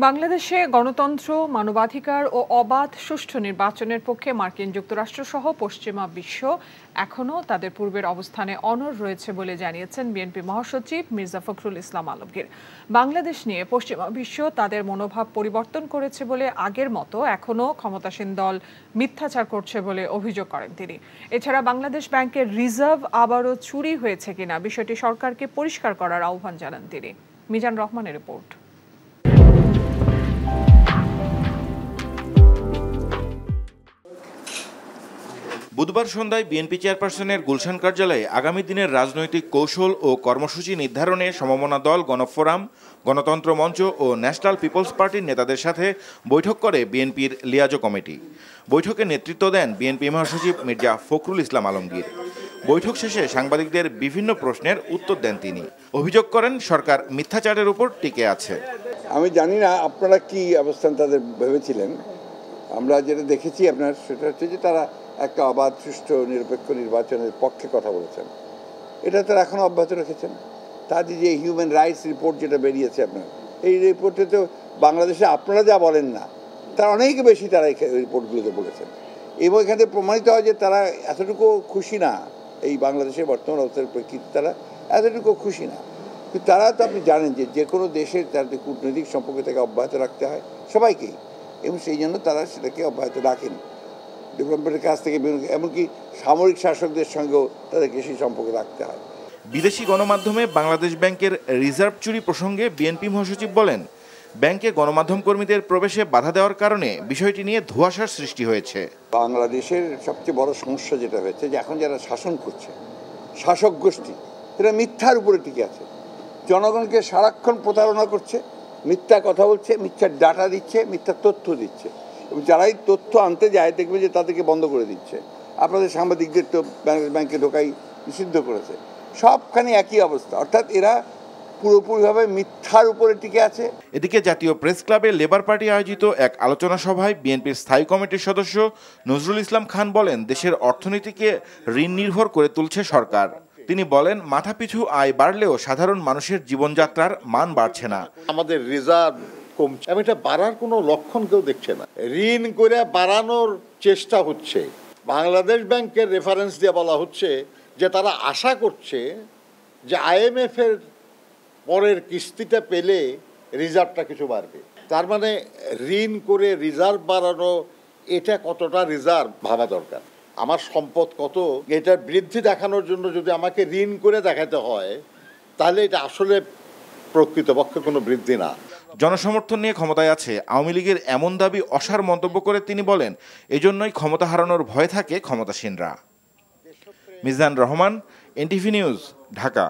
বাংলাদেশে গণতন্ত্র, মানবাধিকার ও অবাধ সুষ্ঠু নির্বাচনের পক্ষে মার্কিন যুক্তরাষ্ট্রসহ পশ্চিমা বিশ্ব এখনও তাদের পূর্বের অবস্থানে অনড় রয়েছে বলে জানিয়েছেন বিএনপি মহাসচিব মির্জা ফখরুল ইসলাম আলমগীর। বাংলাদেশ নিয়ে পশ্চিমা বিশ্ব তাদের মনোভাব পরিবর্তন করেছে বলে আগের মতো এখনও ক্ষমতাসীন দল মিথ্যাচার করছে বলে অভিযোগ করেন তিনি। এছাড়া বাংলাদেশ ব্যাংকের রিজার্ভ আবারও চুরি হয়েছে কিনা বিষয়টি সরকারকে পরিষ্কার করার আহ্বান জানান তিনি। মিজান রহমানের রিপোর্ট। বুধবার সন্ধ্যায় বিএনপি চেয়ারপারসনের গুলশান কার্যালয়ে আগামী দিনের রাজনৈতিক কৌশল ও কর্মসূচি নির্ধারণে সমমনা দল, গণফোরাম, গণতন্ত্র মঞ্চ ও ন্যাশনাল পিপলস পার্টির নেতাদের সাথে বৈঠক করে বিএনপির লিয়াজো কমিটি। বৈঠকে নেতৃত্ব দেন বিএনপি মহাসচিব মির্জা ফখরুল ইসলাম আলমগীর। বৈঠক শেষে সাংবাদিকদের বিভিন্ন প্রশ্নের উত্তর দেন তিনি। অভিযোগ করেন সরকার মিথ্যাচারের উপর টিকে আছে। আমি জানি না আপনারা কি অবস্থান তাদের ভেবেছিলেন। আমরা যেটা দেখেছি আপনার সেটা হচ্ছে যে তারা একটা অবাধ সুষ্ঠু নিরপেক্ষ নির্বাচনের পক্ষে কথা বলেছেন। এটা তারা এখনও অব্যাহত রেখেছেন। তাদের যে হিউম্যান রাইটস রিপোর্ট যেটা বেরিয়েছে আপনার, এই রিপোর্টে তো বাংলাদেশে আপনারা যা বলেন না তার অনেক বেশি তারা এই রিপোর্টগুলোতে বলেছেন। এবং এখানে প্রমাণিত হয় যে তারা এতটুকু খুশি না, এই বাংলাদেশের বর্তমান অবস্থার প্রেক্ষিতে তারা এতটুকু খুশি না। কিন্তু তারা তো আপনি জানেন যে কোনো দেশের তাদের কূটনৈতিক সম্পর্ক থেকে অব্যাহত রাখতে হয় সবাইকেই, এবং সেই জন্য তারা সেটাকে অব্যাহত রাখেন। ডেভেলপমেন্টের কাছ থেকে এমনকি সামরিক শাসকদের সঙ্গেও তাদেরকে সেই সম্পর্ক রাখতে হয়। বিদেশি গণমাধ্যমে বাংলাদেশ ব্যাংকের রিজার্ভ চুরি প্রসঙ্গে বিএনপি মহাসচিব বলেন, ব্যাংকে গণমাধ্যম কর্মীদের প্রবেশে বাধা দেওয়ার কারণে বিষয়টি নিয়ে ধোঁয়াশার সৃষ্টি হয়েছে। বাংলাদেশের সবচেয়ে বড় সমস্যা যেটা হয়েছে যে এখন যারা শাসন করছে, শাসক গোষ্ঠী, এরা মিথ্যার উপরে টিকে আছে। জনগণকে সারাক্ষণ প্রতারণা করছে, মিথ্যা কথা বলছে, মিথ্যার ডাটা দিচ্ছে, মিথ্যা তথ্য দিচ্ছে, এবং যারাই তথ্য আনতে যায় দেখবে যে তাদেরকে বন্ধ করে দিচ্ছে। আপনাদের সাংবাদিকদের তো বাংলাদেশ ব্যাংকে ঢোকাই নিষিদ্ধ করেছে। সবখানে একই অবস্থা, অর্থাৎ এরা পুরোপুরিভাবে মিথ্যার উপরে টিকে আছে। এদিকে জাতীয় প্রেস ক্লাবে লেবার পার্টি আয়োজিত এক আলোচনা সভায় বিএনপির স্থায়ী কমিটির সদস্য নজরুল ইসলাম খান বলেন, দেশের অর্থনীতিকে ঋণ নির্ভর করে তুলছে সরকার। তিনি বলেন, মাথাপিছু আয় বাড়লেও সাধারণ মানুষের জীবনযাত্রার মান বাড়ছে না। আমাদের রিজার্ভ কমছে, এবং এটা বাড়ার কোনো লক্ষণ কেউ দেখছে না। ঋণ করে বাড়ানোর চেষ্টা হচ্ছে। বাংলাদেশ ব্যাংকের রেফারেন্স দিয়ে বলা হচ্ছে যে তারা আশা করছে যে IMF এর পরের কিস্তিটা পেলে রিজার্ভটা কিছু বাড়বে। তার মানে ঋণ করে রিজার্ভ বাড়ানো, এটা কতটা রিজার্ভ ভাবা দরকার। আমার সম্পদ কত, এটার বৃদ্ধি দেখানোর জন্য যদি আমাকে ঋণ করে দেখাতে হয়, তাহলে এটা আসলে প্রকৃতপক্ষে কোনো বৃদ্ধি না। জনসমর্থন নিয়ে ক্ষমতায় আছে আওয়ামী লীগের এমন দাবি অসার মন্তব্য করে তিনি বলেন, এজন্যই ক্ষমতা হারানোর ভয় থাকে ক্ষমতাসীনরা। Mizan Rahman, NTV news, Dhaka.